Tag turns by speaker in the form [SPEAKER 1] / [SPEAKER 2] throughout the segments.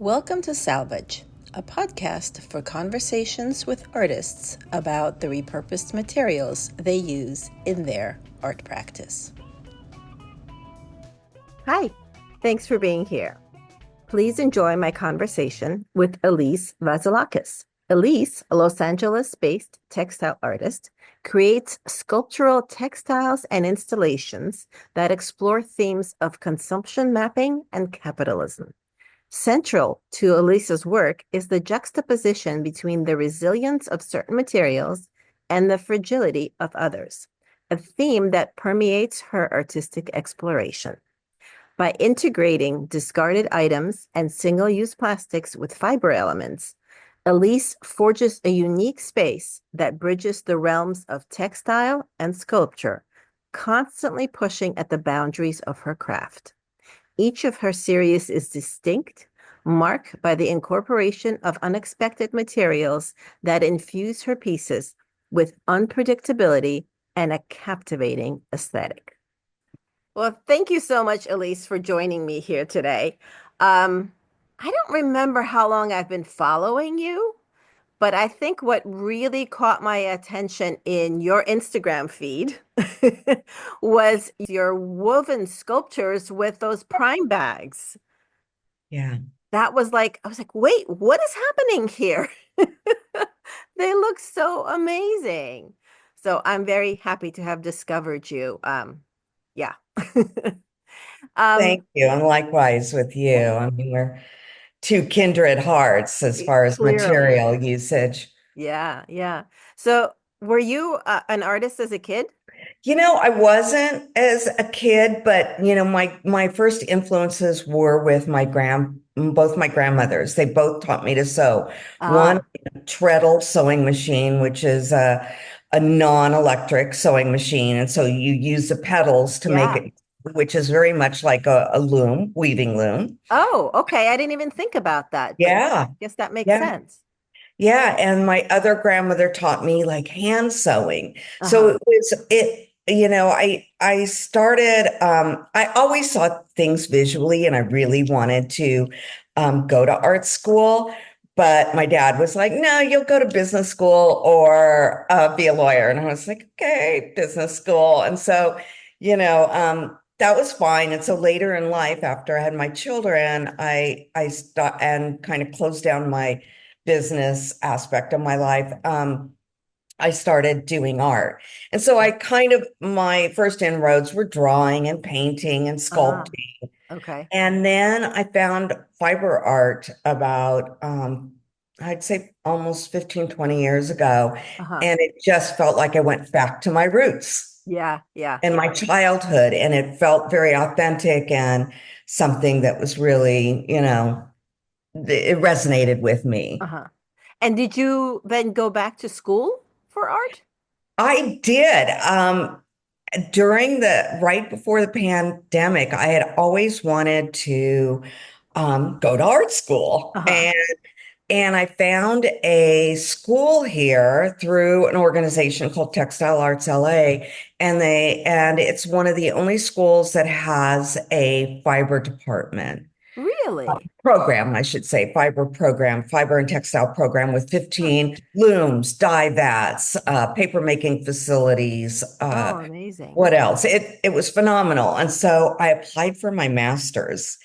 [SPEAKER 1] Welcome to Salvage, a podcast for conversations with artists about the repurposed materials they use in their art practice. Hi, thanks for being here. Please enjoy my conversation with Elise Vazelakis. Elise, a Los Angeles-based textile artist, creates sculptural textiles and installations that explore themes of consumption mapping and capitalism. Central to Elise's work is the juxtaposition between the resilience of certain materials and the fragility of others, a theme that permeates her artistic exploration. By integrating discarded items and single-use plastics with fiber elements, Elise forges a unique space that bridges the realms of textile and sculpture, constantly pushing at the boundaries of her craft. Each of her series is distinct, marked by the incorporation of unexpected materials that infuse her pieces with unpredictability and a captivating aesthetic. Well, thank you so much, Elise, for joining me here today. I don't remember how long I've been following you, but I think what really caught my attention in your Instagram feed was your woven sculptures with those prime bags.
[SPEAKER 2] Yeah.
[SPEAKER 1] I was like, wait, what is happening here? They look so amazing. So I'm very happy to have discovered you. Yeah. Um,
[SPEAKER 2] Thank you. And likewise with you. I mean, we're two kindred hearts as far as
[SPEAKER 1] Clearly.
[SPEAKER 2] material usage.
[SPEAKER 1] Yeah, yeah. So were you an artist as a kid?
[SPEAKER 2] I wasn't as a kid, but my first influences were with both my grandmothers. They both taught me to sew. One,
[SPEAKER 1] Ah,
[SPEAKER 2] a treadle sewing machine, which is a non-electric sewing machine. And so you use the pedals to make
[SPEAKER 1] yeah.
[SPEAKER 2] it, which is very much like a loom, weaving loom.
[SPEAKER 1] Oh, okay. I didn't even think about that, but yeah,
[SPEAKER 2] Yeah.
[SPEAKER 1] I guess that makes
[SPEAKER 2] Yeah.
[SPEAKER 1] sense.
[SPEAKER 2] Yeah, and my other grandmother taught me like hand sewing. So
[SPEAKER 1] Uh-huh.
[SPEAKER 2] I started I always saw things visually and I really wanted to go to art school, but my dad was like, "No, you'll go to business school or be a lawyer." And I was like, "Okay, business school." And so, that was fine. And so later in life, after I had my children, I stopped and kind of closed down my business aspect of my life, I started doing art. And so my first inroads were drawing and painting and
[SPEAKER 1] Ah,
[SPEAKER 2] sculpting.
[SPEAKER 1] okay.
[SPEAKER 2] And then I found fiber art about, I'd say almost 15, 20 years ago.
[SPEAKER 1] Uh-huh.
[SPEAKER 2] And it just felt like I went back to my roots
[SPEAKER 1] Yeah, yeah.
[SPEAKER 2] and my childhood. And it felt very authentic and something that was really, it resonated with me.
[SPEAKER 1] Uh-huh. And did you then go back to school for art?
[SPEAKER 2] I did. During the right before the pandemic, I had always wanted to go to art school.
[SPEAKER 1] Uh-huh.
[SPEAKER 2] And I found a school here through an organization called Textile Arts LA. And it's one of the only schools that has a fiber department.
[SPEAKER 1] Really?
[SPEAKER 2] Program, I should say, fiber and textile program with
[SPEAKER 1] Huh.
[SPEAKER 2] 15 looms, dye vats, paper making facilities.
[SPEAKER 1] Oh, amazing.
[SPEAKER 2] What else? It was phenomenal. And so I applied for my master's.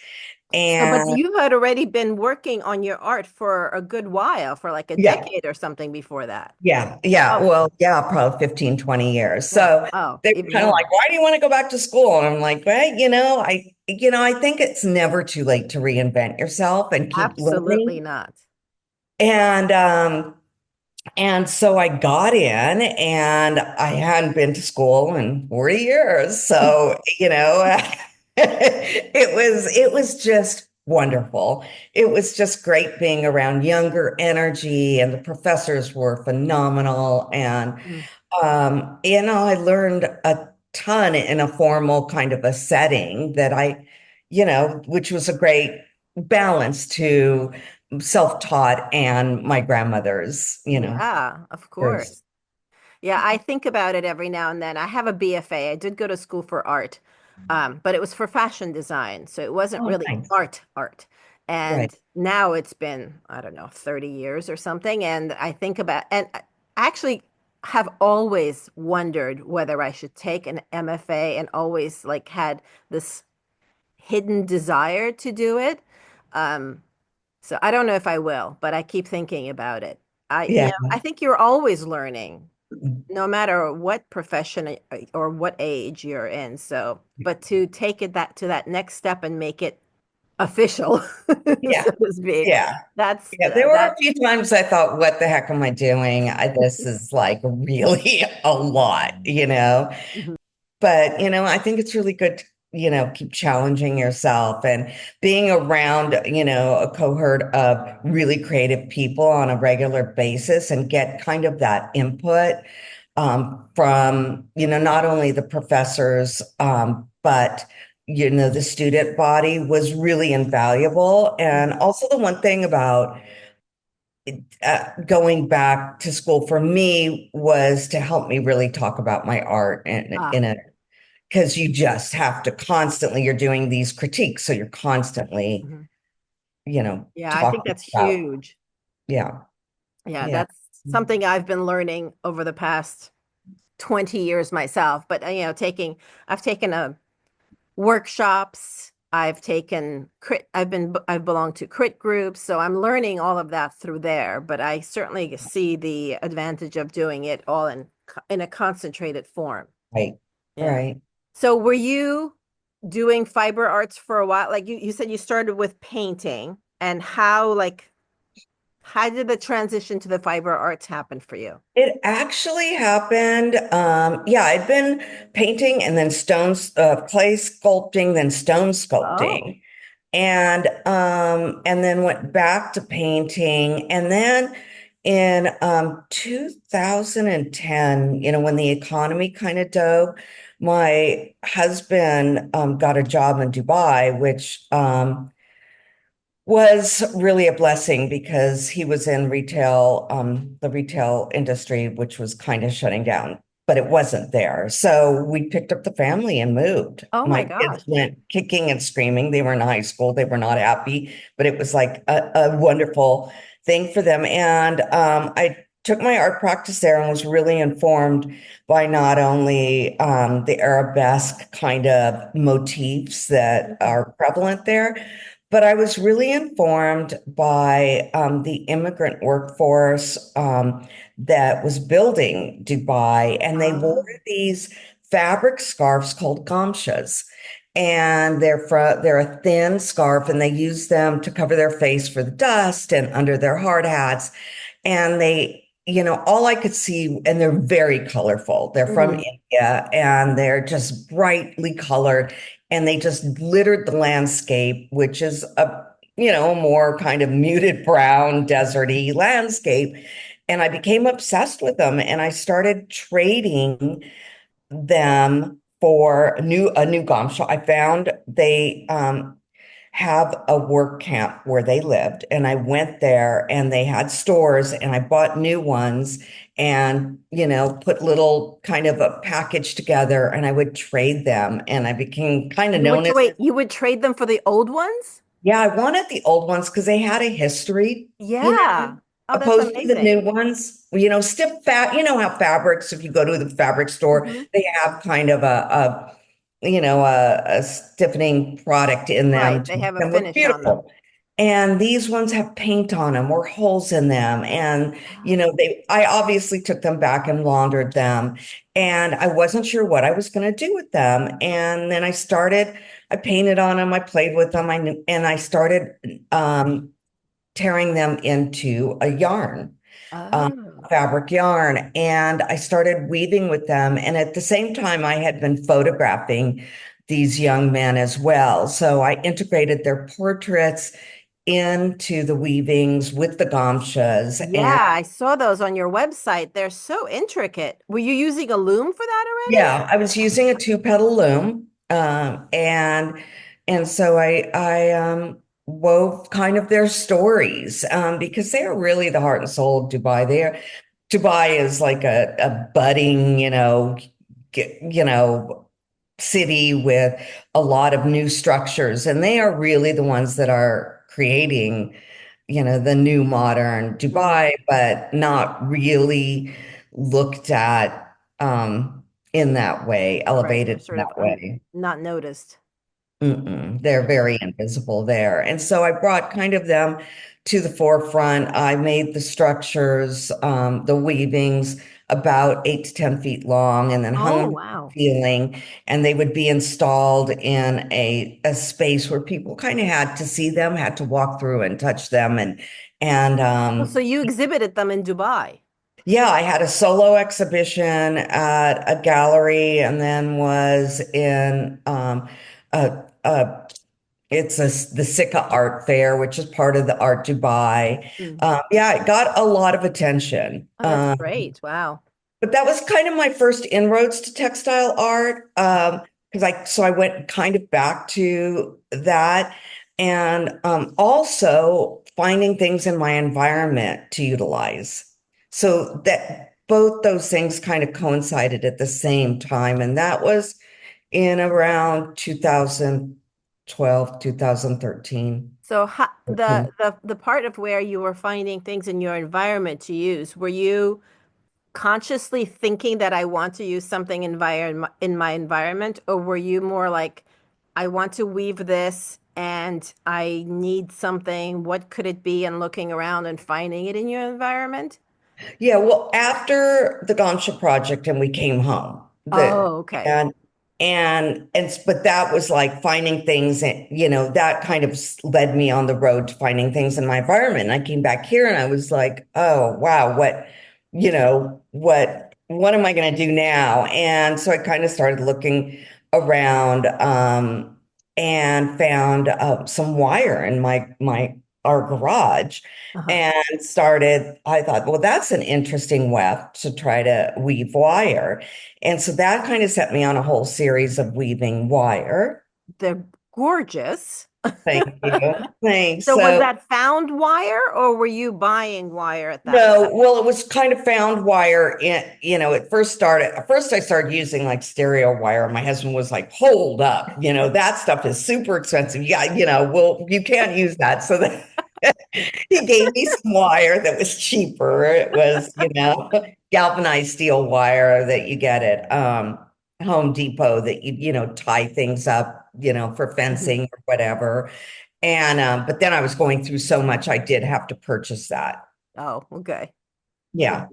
[SPEAKER 1] So, but
[SPEAKER 2] And
[SPEAKER 1] you had already been working on your art for a good while, for like a
[SPEAKER 2] yeah,
[SPEAKER 1] decade or something before that.
[SPEAKER 2] yeah.
[SPEAKER 1] Oh,
[SPEAKER 2] Well, yeah, probably 15, 20 years.
[SPEAKER 1] yeah.
[SPEAKER 2] So
[SPEAKER 1] Oh,
[SPEAKER 2] they were
[SPEAKER 1] even
[SPEAKER 2] kind of
[SPEAKER 1] more.
[SPEAKER 2] like, why do you want to go back to school? And I'm like, well, I think it's never too late to reinvent yourself and keep
[SPEAKER 1] Absolutely
[SPEAKER 2] learning.
[SPEAKER 1] not.
[SPEAKER 2] And so I got in and I hadn't been to school in 40 years. So, it was just wonderful. It was just great being around younger energy and the professors were phenomenal. And,
[SPEAKER 1] Mm.
[SPEAKER 2] I learned a ton in a formal kind of a setting which was a great balance to self-taught and my grandmother's,
[SPEAKER 1] Yeah, of
[SPEAKER 2] first.
[SPEAKER 1] course. Yeah, I think about it every now and then. I have a BFA. I did go to school for art, but it was for fashion design, so it wasn't
[SPEAKER 2] Oh,
[SPEAKER 1] really
[SPEAKER 2] nice.
[SPEAKER 1] art art. And
[SPEAKER 2] Right.
[SPEAKER 1] now it's been, I don't know, 30 years or something. And I think about, and I actually have always wondered whether I should take an MFA and always like had this hidden desire to do it. Um, so I don't know if I will, but I keep thinking about it.
[SPEAKER 2] Yeah.
[SPEAKER 1] I think you're always learning, no matter what profession or what age you're in. So, but to take it that to that next step and make it official,
[SPEAKER 2] Yeah.
[SPEAKER 1] so to speak,
[SPEAKER 2] Yeah.
[SPEAKER 1] that's
[SPEAKER 2] Yeah. There were
[SPEAKER 1] that.
[SPEAKER 2] a few times I thought, what the heck am I doing? This is like really a lot, you know?
[SPEAKER 1] Mhm.
[SPEAKER 2] But, I think it's really good to, keep challenging yourself and being around, a cohort of really creative people on a regular basis and get kind of that input from, not only the professors, but, the student body was really invaluable. And
[SPEAKER 1] Mhm.
[SPEAKER 2] also the one thing about going back to school for me was to help me really talk about my art and
[SPEAKER 1] Ah,
[SPEAKER 2] in a because you just have to constantly, you're doing these critiques. So you're constantly,
[SPEAKER 1] mhm. Yeah, I think
[SPEAKER 2] talking
[SPEAKER 1] that's
[SPEAKER 2] about,
[SPEAKER 1] huge.
[SPEAKER 2] yeah,
[SPEAKER 1] Yeah,
[SPEAKER 2] yeah,
[SPEAKER 1] that's something I've been learning over the past 20 years myself. But I've taken a workshops. I've belonged to crit groups, so I'm learning all of that through there. But I certainly see the advantage of doing it all in a concentrated form.
[SPEAKER 2] right,
[SPEAKER 1] Yeah.
[SPEAKER 2] right.
[SPEAKER 1] So were you doing fiber arts for a while? Like you said you started with painting, and how did the transition to the fiber arts happen for you?
[SPEAKER 2] It actually happened. Yeah, I'd been painting and then clay sculpting, then stone
[SPEAKER 1] Oh,
[SPEAKER 2] sculpting. And then went back to painting. And then in 2010, when the economy kind of dove, my husband got a job in Dubai, which was really a blessing because he was in the retail industry, which was kind of shutting down, but it wasn't there. So we picked up the family and moved.
[SPEAKER 1] oh my
[SPEAKER 2] My kids
[SPEAKER 1] gosh.
[SPEAKER 2] went kicking and screaming. They were in high school. They were not happy, but it was like a wonderful thing for them. And I took my art practice there and was really informed by not only the arabesque kind of motifs that
[SPEAKER 1] Mhm.
[SPEAKER 2] are prevalent there, but I was really informed by the immigrant workforce that was building Dubai, and they wore
[SPEAKER 1] Oh.
[SPEAKER 2] these fabric scarves called gamshas. And they're a thin scarf, and they use them to cover their face for the dust and under their hard hats. And all I could see, and they're very colorful. They're from
[SPEAKER 1] Mhm.
[SPEAKER 2] India and they're just brightly colored. And they just littered the landscape, which is a more kind of muted brown, deserty landscape. And I became obsessed with them and I started trading them for a new gom shop. I found they have a work camp where they lived, and I went there and they had stores and I bought new ones and put little kind of a package together and I would trade them and I became kind of known as
[SPEAKER 1] You would trade them for the old ones?
[SPEAKER 2] yeah, I wanted the old ones because they had a history,
[SPEAKER 1] Yeah. Oh, that's
[SPEAKER 2] opposed to the new
[SPEAKER 1] amazing.
[SPEAKER 2] ones. Stiff fat, how fabrics, if you go to the fabric store,
[SPEAKER 1] Hmm.
[SPEAKER 2] they have kind of a stiffening product in them
[SPEAKER 1] Right.
[SPEAKER 2] to
[SPEAKER 1] They
[SPEAKER 2] make
[SPEAKER 1] have a
[SPEAKER 2] them look
[SPEAKER 1] finish on them.
[SPEAKER 2] beautiful. And these ones have paint on them or holes in them. And,
[SPEAKER 1] Oh.
[SPEAKER 2] I obviously took them back and laundered them. And I wasn't sure what I was going to do with them. And then I painted on them, I played with them, and I started tearing them into a yarn,
[SPEAKER 1] Oh.
[SPEAKER 2] fabric yarn, and I started weaving with them. And at the same time, I had been photographing these young men as well. So I integrated their portraits into the weavings with the gamshas. And
[SPEAKER 1] Yeah, I saw those on your website. They're so intricate. Were you using a loom for that already?
[SPEAKER 2] yeah, I was using a two-petal loom. And so I wove kind of their stories because they are really the heart and soul of Dubai. Dubai is like a budding, city with a lot of new structures, and they are really the ones that are creating, the new modern
[SPEAKER 1] Hmm.
[SPEAKER 2] Dubai, but not really looked at in that way,
[SPEAKER 1] Right. They're
[SPEAKER 2] elevated in
[SPEAKER 1] sort of
[SPEAKER 2] that way.
[SPEAKER 1] not noticed.
[SPEAKER 2] They're
[SPEAKER 1] Yeah.
[SPEAKER 2] very invisible there. And so I brought kind of them to the forefront. I made the structures, the weavings about 8 to 10 feet long, and then hung
[SPEAKER 1] Oh,
[SPEAKER 2] them from
[SPEAKER 1] wow.
[SPEAKER 2] the ceiling. And they would be installed in a space where people kind of had to see them, had to walk through and touch them. And
[SPEAKER 1] Oh, so you exhibited them in Dubai.
[SPEAKER 2] yeah, I had a solo exhibition at a gallery, and then was in a it's the Sika Art Fair, which is part of the Art Dubai.
[SPEAKER 1] Mm.
[SPEAKER 2] Yeah, it got a lot of attention.
[SPEAKER 1] Oh, that's great. Wow.
[SPEAKER 2] But that was kind of my first inroads to textile art. Because I went kind of back to that, and also finding things in my environment to utilize. So that both those things kind of coincided at the same time. And that was in around 2012, 2013.
[SPEAKER 1] So the part of where you were finding things in your environment to use, were you consciously thinking that I want to use something in my environment, or were you more like, I want to weave this and I need something, what could it be? And looking around and finding it in your environment?
[SPEAKER 2] Yeah, well, after the Gomsha project and we came home,
[SPEAKER 1] Oh, okay.
[SPEAKER 2] but that was like finding things, and that kind of led me on the road to finding things in my environment. And I came back here and I was like, oh wow, what am I going to do now? And so I kind of started looking around, and found some wire in my our garage,
[SPEAKER 1] Uh-huh.
[SPEAKER 2] and I thought, well, that's an interesting weft to try to weave wire. And so that kind of set me on a whole series of weaving wire.
[SPEAKER 1] They're gorgeous.
[SPEAKER 2] Thank you. Thanks.
[SPEAKER 1] So was
[SPEAKER 2] So,
[SPEAKER 1] that found wire or were you buying wire at that
[SPEAKER 2] no,
[SPEAKER 1] time?
[SPEAKER 2] well, it was kind of found wire at first I started using like stereo wire. My husband was like, hold up, that stuff is super expensive. Yeah, well, you can't use that. So that he gave me some wire that was cheaper. It was, galvanized steel wire that you get at Home Depot that tie things up, for
[SPEAKER 1] Mhm.
[SPEAKER 2] fencing or whatever. And but then I was going through so much, I did have to purchase that.
[SPEAKER 1] Oh, okay.
[SPEAKER 2] Yeah.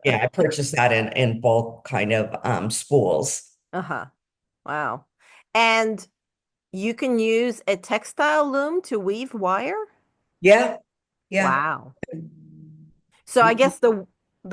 [SPEAKER 2] Yeah, I purchased that in bulk kind of spools.
[SPEAKER 1] Uh-huh. Wow. And you can use a textile loom to weave wire?
[SPEAKER 2] Yeah. Yeah.
[SPEAKER 1] Wow. So I guess the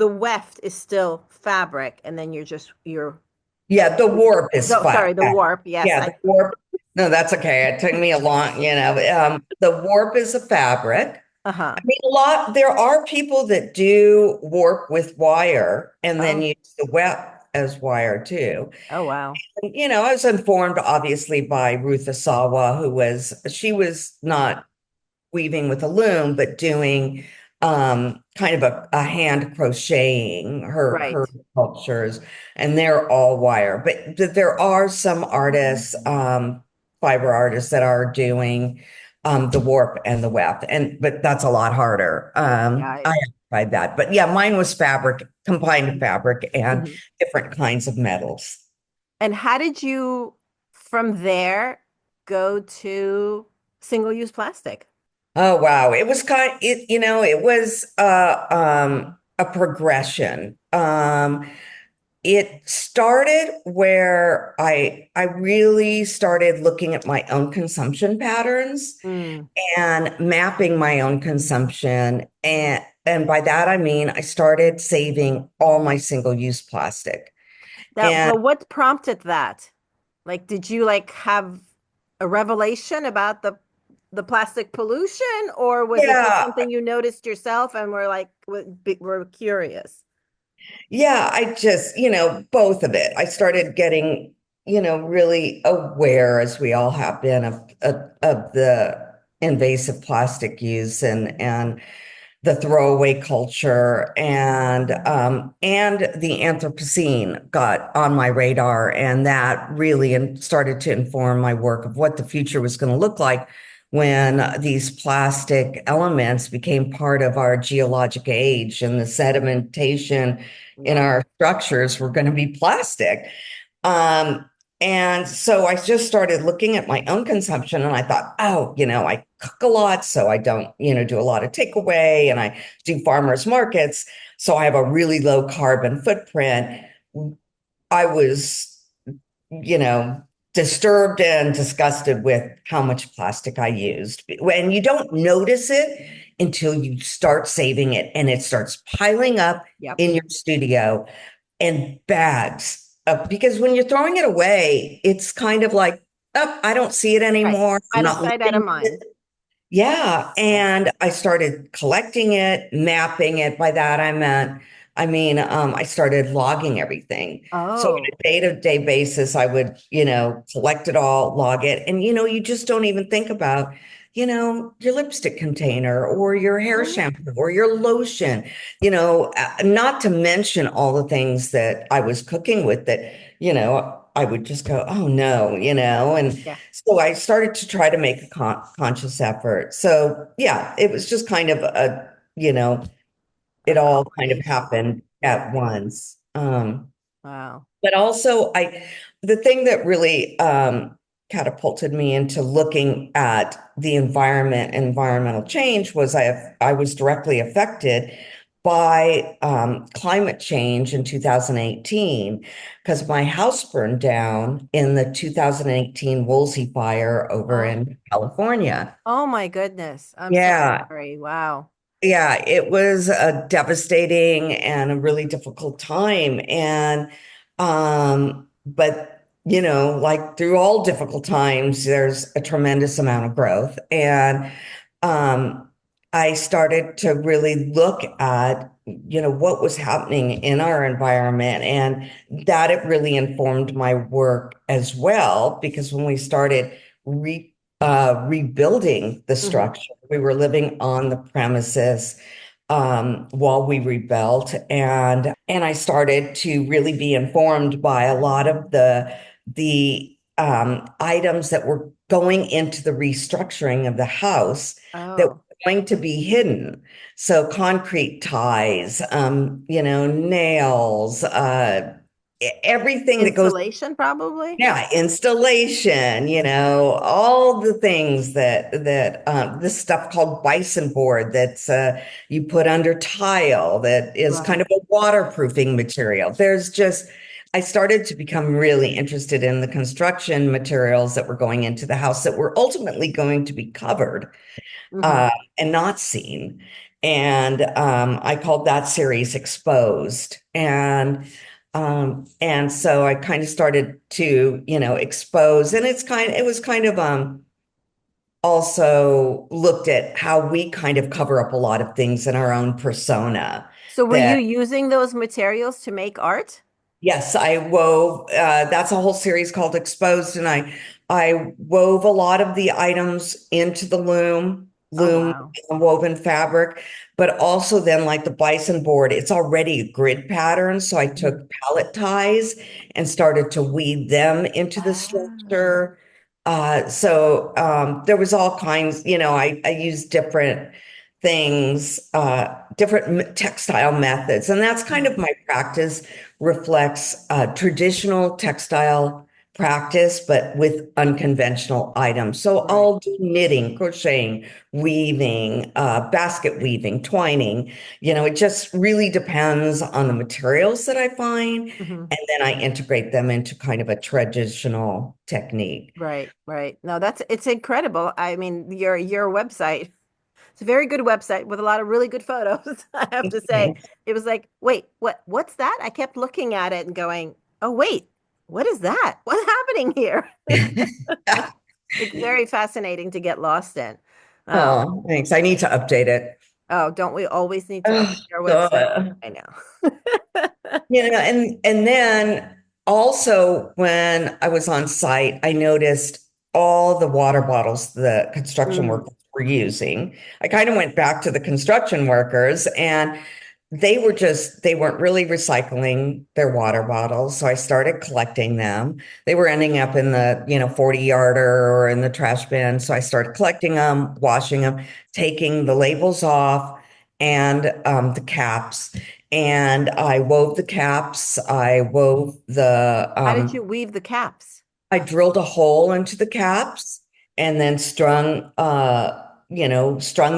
[SPEAKER 1] weft is still fabric and then you're
[SPEAKER 2] Yeah, the warp is
[SPEAKER 1] no,
[SPEAKER 2] flat.
[SPEAKER 1] sorry, the warp. Yes,
[SPEAKER 2] Yeah,
[SPEAKER 1] I
[SPEAKER 2] the warp. No, that's okay. It took me a long, the warp is a fabric.
[SPEAKER 1] uh-huh.
[SPEAKER 2] I mean, there are people that do warp with wire and then
[SPEAKER 1] Oh,
[SPEAKER 2] use the weft as wire too.
[SPEAKER 1] oh wow.
[SPEAKER 2] And, I was informed obviously by Ruth Asawa, she was not weaving with a loom, but doing kind of a hand crocheting her
[SPEAKER 1] Right.
[SPEAKER 2] sculptures, and they're all wire. But there are some artists, fiber artists that are doing the warp and the weft, but that's a lot harder.
[SPEAKER 1] Yeah.
[SPEAKER 2] I have tried that, but yeah, mine was fabric, combined fabric and
[SPEAKER 1] Mhm.
[SPEAKER 2] different kinds of metals.
[SPEAKER 1] And how did you from there go to single-use plastic?
[SPEAKER 2] Oh wow. It was a progression. It started where I really started looking at my own consumption patterns
[SPEAKER 1] Mm.
[SPEAKER 2] and mapping my own consumption, and by that I mean I started saving all my single-use plastic.
[SPEAKER 1] That,
[SPEAKER 2] And
[SPEAKER 1] but what prompted that? Like, did you like have a revelation about the plastic pollution, or was it just
[SPEAKER 2] yeah,
[SPEAKER 1] something you noticed yourself and were curious?
[SPEAKER 2] Yeah, both of it. I started getting, really aware, as we all have been, of the invasive plastic use and the throwaway culture, and the Anthropocene got on my radar, and that really started to inform my work of what the future was going to look like when these plastic elements became part of our geologic age and the sedimentation in
[SPEAKER 1] Yeah.
[SPEAKER 2] our structures were going to be plastic. Um, and so I just started looking at my own consumption and I thought, oh, I cook a lot, so I don't, do a lot of takeaway and I do farmers markets. So I have a really low carbon footprint. I was, you know, disturbed and disgusted with how much plastic I used. When you don't notice it until you start saving it and it starts piling up
[SPEAKER 1] Yep.
[SPEAKER 2] in your studio and bags. Because when you're throwing it away, it's kind of like, oh, I don't see it
[SPEAKER 1] Right.
[SPEAKER 2] anymore. I'm
[SPEAKER 1] Out of
[SPEAKER 2] not
[SPEAKER 1] sight, out of
[SPEAKER 2] looking at
[SPEAKER 1] mind.
[SPEAKER 2] it. Yeah.
[SPEAKER 1] Yeah.
[SPEAKER 2] And I started collecting it, mapping it. By that, I started logging everything. So on
[SPEAKER 1] Oh.
[SPEAKER 2] a day-to-day basis, I would, collect it all, log it. And, you just don't even think about, your lipstick container or your hair
[SPEAKER 1] Mhm.
[SPEAKER 2] shampoo or your lotion, not to mention all the things that I was cooking with that, I would just go, oh no, and
[SPEAKER 1] Yeah.
[SPEAKER 2] so I started to try to make a conscious effort. So yeah, it was just kind of
[SPEAKER 1] A
[SPEAKER 2] it all kind of
[SPEAKER 1] culmination.
[SPEAKER 2] happened
[SPEAKER 1] Yeah.
[SPEAKER 2] at once.
[SPEAKER 1] Wow.
[SPEAKER 2] But also the thing that really catapulted me into looking at the environment and environmental change was I was directly affected by climate change in 2018 because my house burned down in the 2018 Woolsey fire over
[SPEAKER 1] Oh.
[SPEAKER 2] in California.
[SPEAKER 1] Oh my goodness. I'm so
[SPEAKER 2] Yeah,
[SPEAKER 1] sorry. Wow.
[SPEAKER 2] yeah, it was a devastating and a really difficult time. But like through all difficult times, there's a tremendous amount of growth. And um, I started to really look at, what was happening in our environment, and that it really informed my work as well, because when we started rebuilding the
[SPEAKER 1] Hmm.
[SPEAKER 2] structure, we were living on the premises while we rebuilt, and I started to really be informed by a lot of the items that were going into the restructuring of the house that were
[SPEAKER 1] Oh.
[SPEAKER 2] going to be hidden. So concrete ties, nails, everything that goes.
[SPEAKER 1] Insulation, probably?
[SPEAKER 2] Yeah, installation, all the things that this stuff called bison board that's you put under tile that is kind
[SPEAKER 1] Right.
[SPEAKER 2] of a waterproofing material. I started to become really interested in the construction materials that were going into the house that were ultimately going to be covered
[SPEAKER 1] Hmm.
[SPEAKER 2] uh, and not seen. And I called that series Exposed. And so I kind of started to, expose, and it was kind of also looked at how we kind of cover up a lot of things in our own persona
[SPEAKER 1] So were you
[SPEAKER 2] that.
[SPEAKER 1] using those materials to make art?
[SPEAKER 2] Yes, I wove. That's a whole series called Exposed, and I wove a lot of the items into the
[SPEAKER 1] Oh,
[SPEAKER 2] loom
[SPEAKER 1] wow.
[SPEAKER 2] woven fabric, but also then like the bison board, it's already a grid pattern. So I took
[SPEAKER 1] Mhm.
[SPEAKER 2] pallet ties and started to weave them into the
[SPEAKER 1] Ah.
[SPEAKER 2] structure. So there was all kinds. I used different things, different textile methods, and that's kind
[SPEAKER 1] Mhm.
[SPEAKER 2] of my practice reflects traditional textile practice, but with unconventional items. So
[SPEAKER 1] Right.
[SPEAKER 2] I'll do knitting, crocheting, weaving, basket weaving, twining. It just really depends on the materials that I find.
[SPEAKER 1] Hmm.
[SPEAKER 2] And then I integrate them into kind of a traditional technique.
[SPEAKER 1] Right, right. No, it's incredible. I mean, your website, it's a very good website with a lot of really good photos, I have to say. It was like, wait, what's that? I kept looking at it and going, oh wait, what is that? What's happening here? It's very fascinating to get lost in. Wow.
[SPEAKER 2] Oh, thanks. I need to update it.
[SPEAKER 1] Oh, don't we always need to
[SPEAKER 2] Oh,
[SPEAKER 1] update our website?
[SPEAKER 2] God.
[SPEAKER 1] I know.
[SPEAKER 2] And then also when I was on site, I noticed all the water bottles the construction
[SPEAKER 1] Mm.
[SPEAKER 2] workers were using. I kind of went back to the construction workers, and they weren't really recycling their water bottles. So I started collecting them. They were ending up in the, 40 yarder or in the trash bin. So I started collecting them, washing them, taking the labels off and the caps. And I wove the caps.
[SPEAKER 1] How did you weave the caps?
[SPEAKER 2] I drilled a hole into the caps and then strung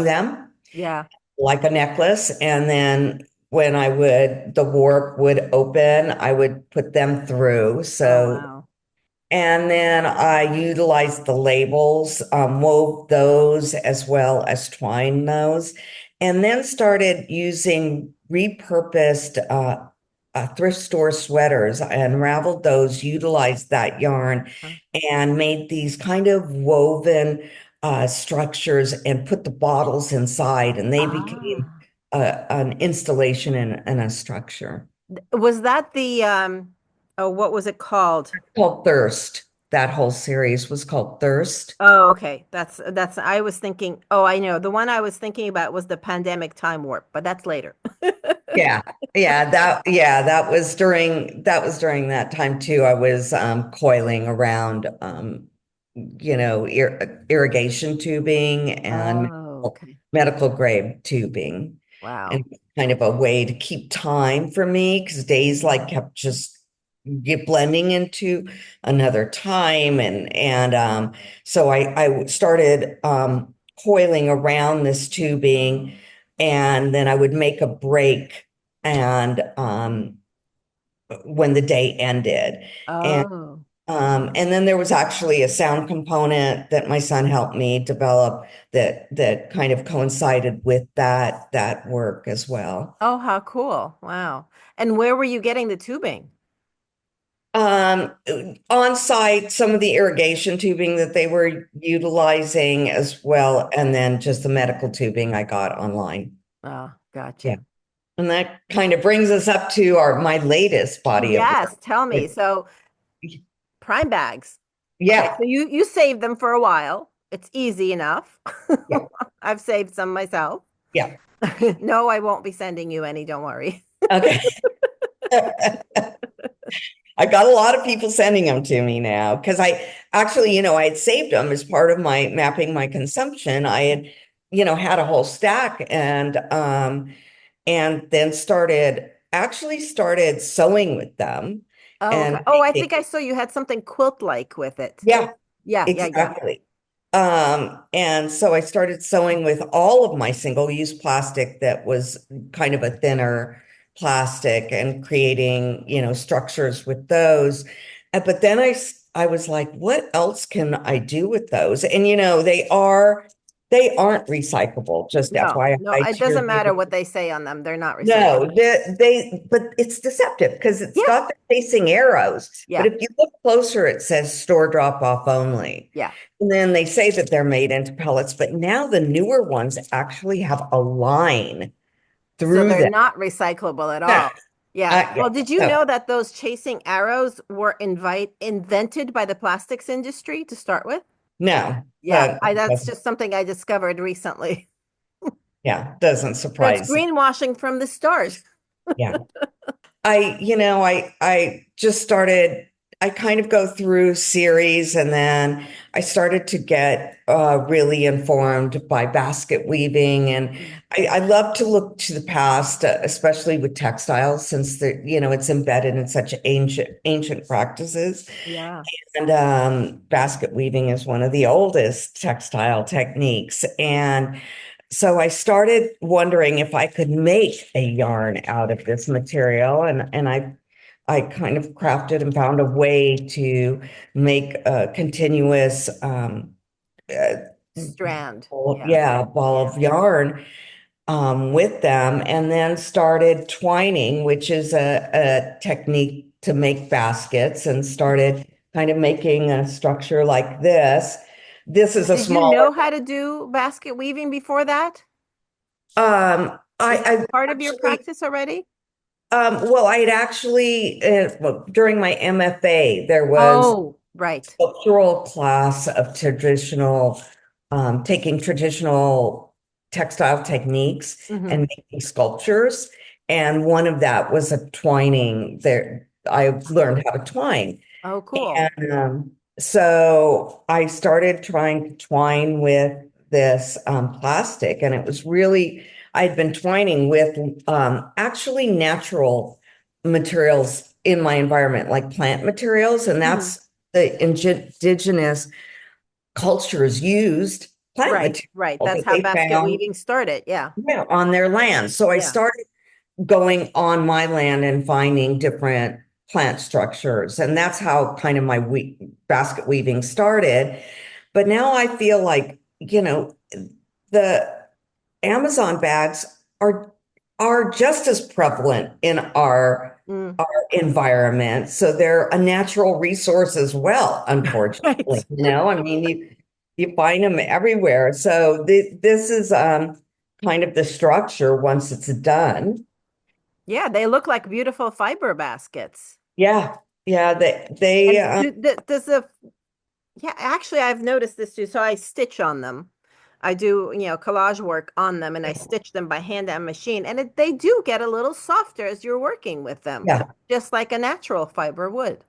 [SPEAKER 2] them
[SPEAKER 1] Yeah.
[SPEAKER 2] like a necklace. And then when the warp would open, I would put them through.
[SPEAKER 1] Oh,
[SPEAKER 2] So,
[SPEAKER 1] wow.
[SPEAKER 2] and then I utilized the labels, wove those as well as twined those, and then started using repurposed thrift store sweaters. I unraveled those, utilized that yarn,
[SPEAKER 1] Huh.
[SPEAKER 2] and made these kind of woven structures and put the bottles inside, and they became
[SPEAKER 1] Ah.
[SPEAKER 2] an installation and a structure
[SPEAKER 1] Was that the oh, what was it called?
[SPEAKER 2] called Thirst. That whole series was called Thirst.
[SPEAKER 1] Oh, okay. That's I was thinking, oh, I know. The one I was thinking about was the pandemic time warp, but that's later.
[SPEAKER 2] Yeah. That was during that time too. I was coiling around irrigation tubing and
[SPEAKER 1] Oh, okay.
[SPEAKER 2] medical grade tubing.
[SPEAKER 1] Wow.
[SPEAKER 2] And kind of a way to keep time for me because days like kept just get blending into another time. And so I started coiling around this tubing, and then I would make a break and when the day ended. And
[SPEAKER 1] Oh.
[SPEAKER 2] and then there was actually a sound component that my son helped me develop that kind of coincided with that work as well.
[SPEAKER 1] Oh, how cool. Wow. And where were you getting the tubing?
[SPEAKER 2] Um, on site, some of the irrigation tubing that they were utilizing as well, and then just the medical tubing I got online.
[SPEAKER 1] Oh,
[SPEAKER 2] Yeah.
[SPEAKER 1] gotcha.
[SPEAKER 2] And that kind of brings us up to my latest body of
[SPEAKER 1] Yes,
[SPEAKER 2] work.
[SPEAKER 1] tell me.
[SPEAKER 2] It-
[SPEAKER 1] So prime bags. Okay,
[SPEAKER 2] yeah,
[SPEAKER 1] so you saved them for a while. It's easy enough.
[SPEAKER 2] yeah,
[SPEAKER 1] I've saved some myself.
[SPEAKER 2] yeah.
[SPEAKER 1] No, I won't be sending you any, don't worry.
[SPEAKER 2] Okay. I got a lot of people sending them to me now because I actually, I had saved them as part of my mapping my consumption. I had, had a whole stack and then started sewing with them
[SPEAKER 1] Oh, okay.
[SPEAKER 2] and
[SPEAKER 1] Oh, I think
[SPEAKER 2] making,
[SPEAKER 1] I saw you had something quilt-like with it.
[SPEAKER 2] yeah,
[SPEAKER 1] Yeah.
[SPEAKER 2] exactly. And so I started sewing with all of my single-use plastic that was kind of a thinner plastic and creating, structures with those. But then I was like, what else can I do with those? And they aren't recyclable, just
[SPEAKER 1] No, no,
[SPEAKER 2] FYI
[SPEAKER 1] it
[SPEAKER 2] to your
[SPEAKER 1] doesn't matter
[SPEAKER 2] viewers.
[SPEAKER 1] what they say on them. They're not recyclable.
[SPEAKER 2] No, but it's deceptive because it's
[SPEAKER 1] Yeah,
[SPEAKER 2] got the facing arrows. But
[SPEAKER 1] yeah,
[SPEAKER 2] if you look closer, it says store drop off only.
[SPEAKER 1] yeah.
[SPEAKER 2] And then they say that they're made into pellets, but now the newer ones actually have a line
[SPEAKER 1] So
[SPEAKER 2] through
[SPEAKER 1] they're
[SPEAKER 2] them.
[SPEAKER 1] not recyclable at
[SPEAKER 2] Yeah,
[SPEAKER 1] all. Yeah.
[SPEAKER 2] yeah.
[SPEAKER 1] Well, did you
[SPEAKER 2] So,
[SPEAKER 1] know that those chasing arrows were invented by the plastics industry to start with?
[SPEAKER 2] no,
[SPEAKER 1] Yeah, that's
[SPEAKER 2] doesn't,
[SPEAKER 1] just something I discovered recently.
[SPEAKER 2] yeah, doesn't
[SPEAKER 1] So it's
[SPEAKER 2] surprise me.
[SPEAKER 1] greenwashing from the start.
[SPEAKER 2] Yeah. I just started, I kind of go through series and then I started to get really informed by basket weaving. And
[SPEAKER 1] Mm.
[SPEAKER 2] I love to look to the past, especially with textiles, since it's embedded in such ancient practices.
[SPEAKER 1] Yeah.
[SPEAKER 2] And basket weaving is one of the oldest textile techniques. And so I started wondering if I could make a yarn out of this material. And I kind of crafted and found a way to make a continuous uh,
[SPEAKER 1] Strand. Yeah.
[SPEAKER 2] ball of yarn with them, and then started twining, which is a technique to make baskets, and started kind of making a structure like this. This is a
[SPEAKER 1] Did you
[SPEAKER 2] smaller.
[SPEAKER 1] know how to do basket weaving before that? Was that
[SPEAKER 2] I
[SPEAKER 1] part of your
[SPEAKER 2] actually,
[SPEAKER 1] practice already?
[SPEAKER 2] well, I had actually, well, during my MFA, there was
[SPEAKER 1] Oh, right.
[SPEAKER 2] sculptural class of taking traditional textile techniques
[SPEAKER 1] Hmm.
[SPEAKER 2] and making sculptures. And one of that was a twining there. I learned how to twine.
[SPEAKER 1] Oh, cool.
[SPEAKER 2] And so I started trying to twine with this plastic, and it was really, I'd been twining with actually natural materials in my environment, like plant materials, and
[SPEAKER 1] Mhm.
[SPEAKER 2] that's the indigenous cultures used plant
[SPEAKER 1] Right,
[SPEAKER 2] material
[SPEAKER 1] right. That's
[SPEAKER 2] that
[SPEAKER 1] how
[SPEAKER 2] they
[SPEAKER 1] basket
[SPEAKER 2] found,
[SPEAKER 1] weaving started. Yeah,
[SPEAKER 2] yeah, on their land. So I
[SPEAKER 1] yeah.
[SPEAKER 2] started going on my land and finding different plant structures. And that's how kind of my basket weaving started. But now I feel like, the Amazon bags are just as prevalent in
[SPEAKER 1] Mm.
[SPEAKER 2] our environment. So they're a natural resource as well, unfortunately.
[SPEAKER 1] Right.
[SPEAKER 2] I mean, you find them everywhere. So this is kind of the structure once it's done.
[SPEAKER 1] Yeah, they look like beautiful fiber baskets.
[SPEAKER 2] Yeah, yeah,
[SPEAKER 1] And does the yeah, actually I've noticed this too. So I stitch on them. I do, collage work on them and I stitch them by hand and machine. And they do get a little softer as you're working with them,
[SPEAKER 2] yeah,
[SPEAKER 1] just like a natural fiber would.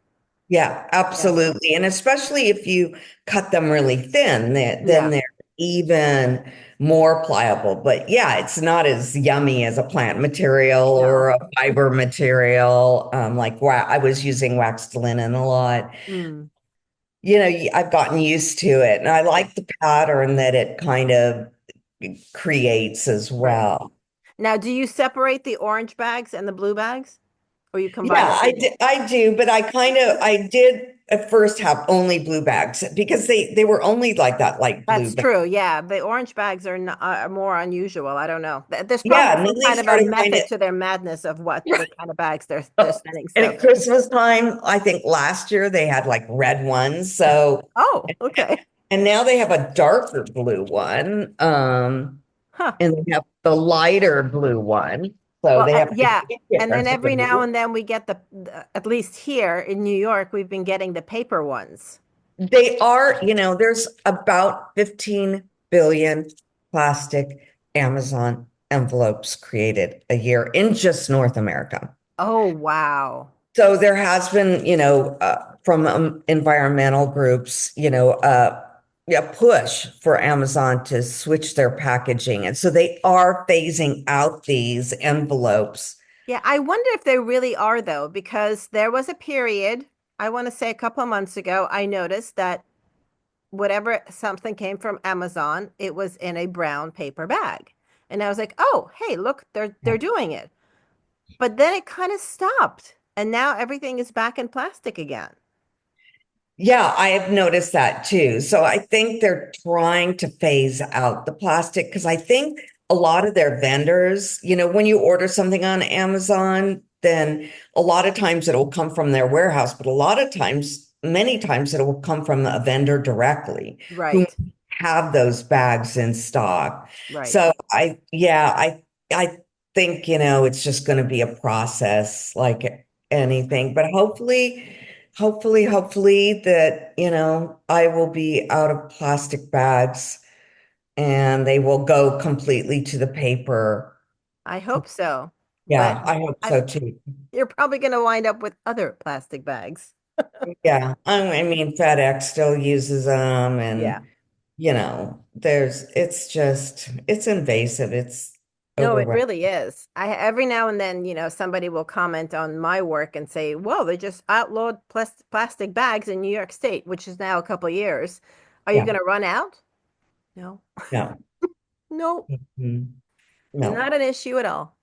[SPEAKER 2] yeah,
[SPEAKER 1] Yeah.
[SPEAKER 2] absolutely. And especially if you cut them really thin, then
[SPEAKER 1] Yeah.
[SPEAKER 2] they're even more pliable. But yeah, it's not as yummy as a plant material
[SPEAKER 1] No.
[SPEAKER 2] or a fiber material. Like I was using waxed linen a lot.
[SPEAKER 1] Mm,
[SPEAKER 2] I've gotten used to it, and I
[SPEAKER 1] yeah.
[SPEAKER 2] like the pattern that it kind of creates as
[SPEAKER 1] Right.
[SPEAKER 2] well.
[SPEAKER 1] Now, do you separate the orange bags and the blue bags, or you combine
[SPEAKER 2] Yeah,
[SPEAKER 1] the two?
[SPEAKER 2] I do, but I did at first have only blue bags because they were only like that light blue
[SPEAKER 1] That's
[SPEAKER 2] bag.
[SPEAKER 1] true. Yeah, the orange bags are more unusual. I don't know. There's
[SPEAKER 2] Yeah,
[SPEAKER 1] probably
[SPEAKER 2] and then
[SPEAKER 1] some
[SPEAKER 2] they
[SPEAKER 1] kind of a
[SPEAKER 2] started kind
[SPEAKER 1] method to their madness of what
[SPEAKER 2] of,
[SPEAKER 1] the kind of bags they're sending
[SPEAKER 2] and
[SPEAKER 1] stuff
[SPEAKER 2] at
[SPEAKER 1] in.
[SPEAKER 2] Christmas time, I think last year they had like red ones. So,
[SPEAKER 1] Oh, okay.
[SPEAKER 2] and now they have a darker blue one.
[SPEAKER 1] Huh.
[SPEAKER 2] And they have the lighter blue one. So
[SPEAKER 1] Well,
[SPEAKER 2] they have a
[SPEAKER 1] yeah.
[SPEAKER 2] big
[SPEAKER 1] And then
[SPEAKER 2] difference with the
[SPEAKER 1] every now
[SPEAKER 2] blue.
[SPEAKER 1] and then we get at least here in New York, we've been getting the paper ones.
[SPEAKER 2] They are, there's about 15 billion plastic Amazon envelopes created a year in just North America.
[SPEAKER 1] Oh, wow.
[SPEAKER 2] So there has been, from environmental groups, a push for Amazon to switch their packaging. And so they are phasing out these envelopes.
[SPEAKER 1] Yeah, I wonder if they really are though, because there was a period, I want to say a couple of months ago, I noticed that whatever something came from Amazon, it was in a brown paper bag. And I was like, "Oh, hey, look, they're doing it." But then it kind of stopped. And now everything is back in plastic again.
[SPEAKER 2] Yeah, I have noticed that too. So I think they're trying to phase out the plastic because I think a lot of their vendors, when you order something on Amazon, then a lot of times it'll come from their warehouse, but a lot of times, many times it will come from a vendor directly who
[SPEAKER 1] Right.
[SPEAKER 2] have those bags in stock.
[SPEAKER 1] Right.
[SPEAKER 2] So I think, it's just going to be a process like anything, but hopefully that, I will be out of plastic bags and they will go completely to the paper.
[SPEAKER 1] I hope so. But
[SPEAKER 2] Yeah, I hope
[SPEAKER 1] I,
[SPEAKER 2] so too.
[SPEAKER 1] you're probably going to wind up with other plastic bags.
[SPEAKER 2] Yeah, I mean, FedEx still uses them and,
[SPEAKER 1] Yeah.
[SPEAKER 2] it's invasive. It's
[SPEAKER 1] No, it
[SPEAKER 2] overwhelming.
[SPEAKER 1] really is. I every now and then, somebody will comment on my work and say, "Well, they just outlawed plastic bags in New York State, which is now a couple years. Are you
[SPEAKER 2] Yeah,
[SPEAKER 1] going to run out?" No.
[SPEAKER 2] no,
[SPEAKER 1] No,
[SPEAKER 2] mhm,
[SPEAKER 1] not
[SPEAKER 2] no.
[SPEAKER 1] an issue at all.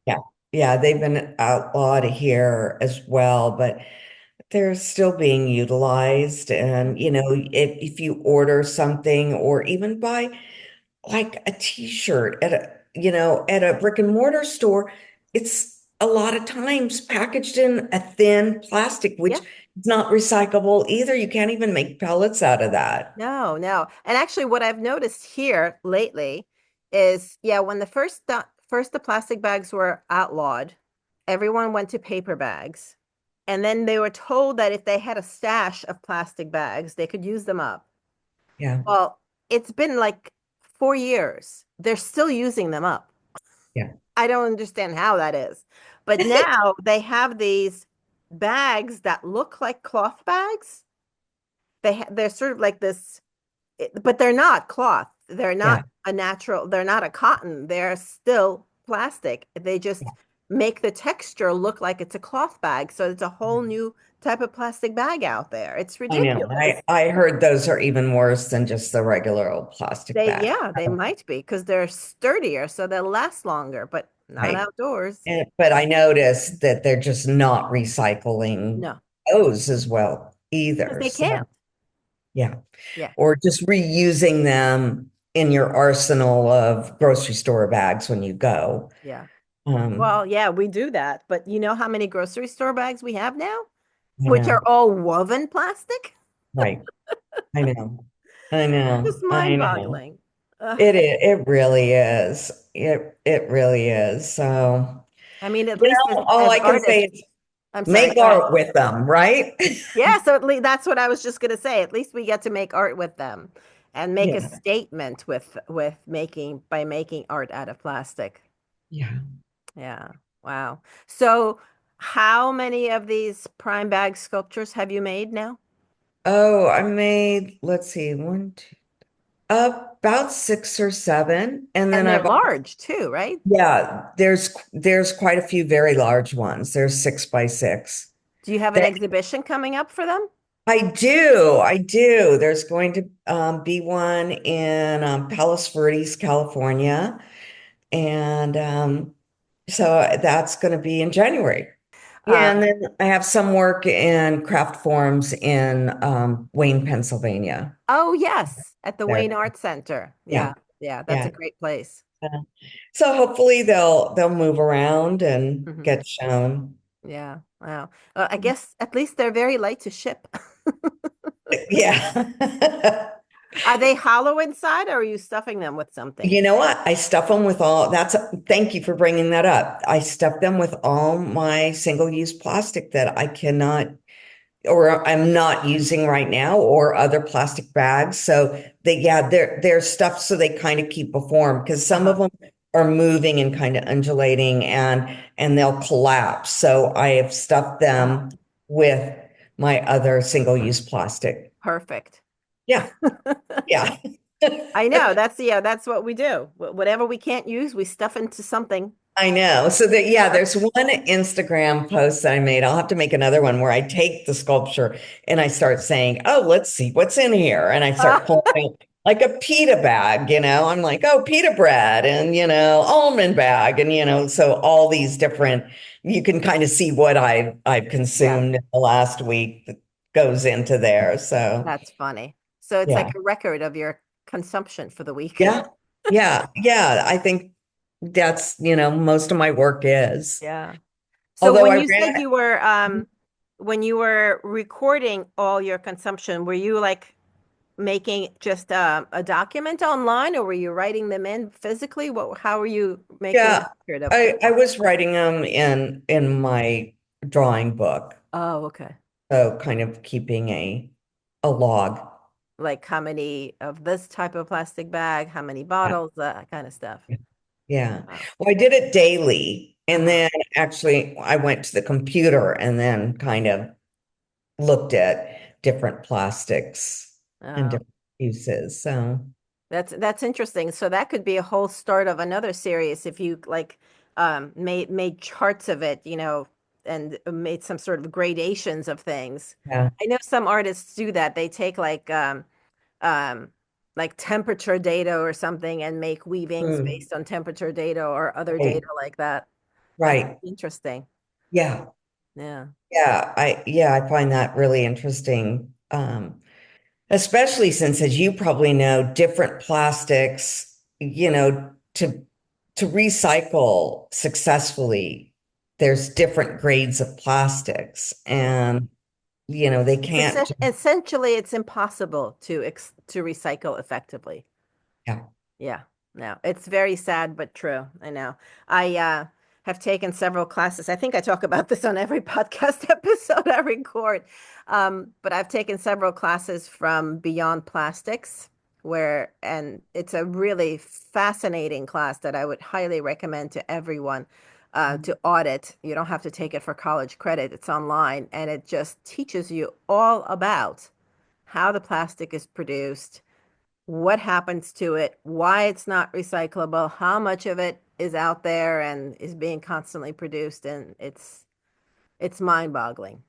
[SPEAKER 2] Yeah, yeah, they've been outlawed here as well, but they're still being utilized. And, if you order something or even buy like a t-shirt at a brick and mortar store, it's a lot of times packaged in a thin plastic, which
[SPEAKER 1] Yeah.
[SPEAKER 2] is not recyclable either. You can't even make pellets out of that.
[SPEAKER 1] No, no. And actually what I've noticed here lately is, yeah, when the plastic bags were outlawed, everyone went to paper bags. And then they were told that if they had a stash of plastic bags, they could use them up.
[SPEAKER 2] Yeah.
[SPEAKER 1] Well, it's been like 4 years. They're still using them up.
[SPEAKER 2] Yeah.
[SPEAKER 1] I don't understand how that is. But now they have these bags that look like cloth bags. They're sort of like this, but they're not cloth. They're
[SPEAKER 2] Yeah.
[SPEAKER 1] not a natural, they're not a cotton. They're still plastic. They just make the texture look like it's a cloth bag. So it's a whole new type of plastic bag out there. It's
[SPEAKER 2] I know.
[SPEAKER 1] ridiculous.
[SPEAKER 2] I heard those are even worse than just the regular old plastic bag.
[SPEAKER 1] Yeah, they might be because they're sturdier, so they'll last longer, but not
[SPEAKER 2] Right.
[SPEAKER 1] outdoors.
[SPEAKER 2] But I noticed that they're just not recycling
[SPEAKER 1] No,
[SPEAKER 2] those as well
[SPEAKER 1] because
[SPEAKER 2] either.
[SPEAKER 1] they
[SPEAKER 2] So,
[SPEAKER 1] can't.
[SPEAKER 2] yeah.
[SPEAKER 1] Yeah,
[SPEAKER 2] Or just reusing them in your arsenal of grocery store bags when you go.
[SPEAKER 1] yeah.
[SPEAKER 2] Um,
[SPEAKER 1] Well, yeah, we do that, but you know how many grocery store bags we have now,
[SPEAKER 2] I
[SPEAKER 1] which are
[SPEAKER 2] know.
[SPEAKER 1] all woven plastic?
[SPEAKER 2] Right. I know. I know.
[SPEAKER 1] Just
[SPEAKER 2] I know.
[SPEAKER 1] mind-boggling. Ugh.
[SPEAKER 2] It really is. It really is. So,
[SPEAKER 1] I mean, at least
[SPEAKER 2] all
[SPEAKER 1] as
[SPEAKER 2] I can say
[SPEAKER 1] artists,
[SPEAKER 2] is
[SPEAKER 1] I'm sorry,
[SPEAKER 2] make
[SPEAKER 1] go ahead.
[SPEAKER 2] art with them, right?
[SPEAKER 1] Yeah, so at least that's what I was just gonna say. At least we get to make art with them and make a
[SPEAKER 2] Yeah.
[SPEAKER 1] statement with making by making art out of plastic.
[SPEAKER 2] Yeah.
[SPEAKER 1] Yeah. Wow. So how many of these prime bag sculptures have you made now?
[SPEAKER 2] Oh, I made, let's see, one, two, about six or seven. And
[SPEAKER 1] And
[SPEAKER 2] then
[SPEAKER 1] they're
[SPEAKER 2] I've,
[SPEAKER 1] large too, right?
[SPEAKER 2] yeah, there's quite a few very large ones. There's 6 by 6.
[SPEAKER 1] Do you have an
[SPEAKER 2] That
[SPEAKER 1] exhibition coming up for them?
[SPEAKER 2] I do. There's going to be one in Palos Verdes, California. And so that's going to be in January. Yeah, and
[SPEAKER 1] Um,
[SPEAKER 2] then I have some work in craft forms in Wayne, Pennsylvania.
[SPEAKER 1] oh yes, at the
[SPEAKER 2] There.
[SPEAKER 1] Wayne Art Center.
[SPEAKER 2] Yeah.
[SPEAKER 1] Yeah. Yeah, that's a
[SPEAKER 2] Yeah.
[SPEAKER 1] great place.
[SPEAKER 2] So hopefully they'll move around and
[SPEAKER 1] Hmm.
[SPEAKER 2] get shown.
[SPEAKER 1] Yeah. Wow. I guess at least they're very light to ship.
[SPEAKER 2] Yeah.
[SPEAKER 1] Are they hollow inside or are you stuffing them with something?
[SPEAKER 2] You know what? I stuff them with all that's thank you for bringing that up. I stuff them with all my single-use plastic that I cannot or I'm not using right now or other plastic bags. So they're stuffed so they kind of keep a form because some of
[SPEAKER 1] Uh-huh.
[SPEAKER 2] them are moving and kind of undulating and they'll collapse. So I have stuffed them
[SPEAKER 1] Ah,
[SPEAKER 2] with my other single-use plastic.
[SPEAKER 1] perfect.
[SPEAKER 2] Yeah, yeah.
[SPEAKER 1] I know. That's what we do. Whatever we can't use, we stuff into something.
[SPEAKER 2] I know. So that yeah, there's one Instagram post that I made. I'll have to make another one where I take the sculpture and I start saying, "Oh, let's see what's in here," and I start pulling out like a pita bag. I'm like, "Oh, pita bread," and almond bag, and so all these different. You can kind of see what I've
[SPEAKER 1] Yeah,
[SPEAKER 2] consumed in the last week that goes into there. So
[SPEAKER 1] that's funny. So it's like
[SPEAKER 2] yeah,
[SPEAKER 1] a record of your consumption for the week.
[SPEAKER 2] yeah, yeah. I think that's most of my work is.
[SPEAKER 1] Yeah. So
[SPEAKER 2] Although
[SPEAKER 1] when
[SPEAKER 2] I
[SPEAKER 1] you said
[SPEAKER 2] ran.
[SPEAKER 1] you were when you were recording all your consumption, were you like making just a document online or were you writing them in physically? How were you making a
[SPEAKER 2] Yeah,
[SPEAKER 1] record of the
[SPEAKER 2] I was writing them in my drawing book,
[SPEAKER 1] Oh, okay.
[SPEAKER 2] so kind of keeping a log.
[SPEAKER 1] Like how many of this type of plastic bag, how many bottles, that kind of stuff.
[SPEAKER 2] Yeah.
[SPEAKER 1] Wow.
[SPEAKER 2] Well, I did it daily, and
[SPEAKER 1] Uh-huh.
[SPEAKER 2] then actually I went to the computer and then kind of looked at different plastics and
[SPEAKER 1] Oh,
[SPEAKER 2] different uses. So
[SPEAKER 1] that's interesting. So that could be a whole start of another series if you like made charts of it, and made some sort of gradations of things.
[SPEAKER 2] yeah.
[SPEAKER 1] I know some artists do that. They take um like temperature data or something and make weavings
[SPEAKER 2] Hmm.
[SPEAKER 1] based on temperature data or other
[SPEAKER 2] Right.
[SPEAKER 1] data like that. That's
[SPEAKER 2] Right.
[SPEAKER 1] interesting.
[SPEAKER 2] Yeah.
[SPEAKER 1] Yeah.
[SPEAKER 2] I find that really interesting. Especially since, as you probably know, different plastics, to recycle successfully, there's different grades of plastics, and they can't.
[SPEAKER 1] Essentially it's impossible to recycle effectively.
[SPEAKER 2] Yeah,
[SPEAKER 1] Yeah, no, it's very sad but true. I know. I have taken several classes. I think I talk about this on every podcast episode I record. But I've taken several classes from Beyond Plastics. and it's a really fascinating class that I would highly recommend to everyone to audit. You don't have to take it for college credit. It's online, and it just teaches you all about how the plastic is produced, what happens to it, why it's not recyclable, how much of it is out there and is being constantly produced, and it's mind-boggling.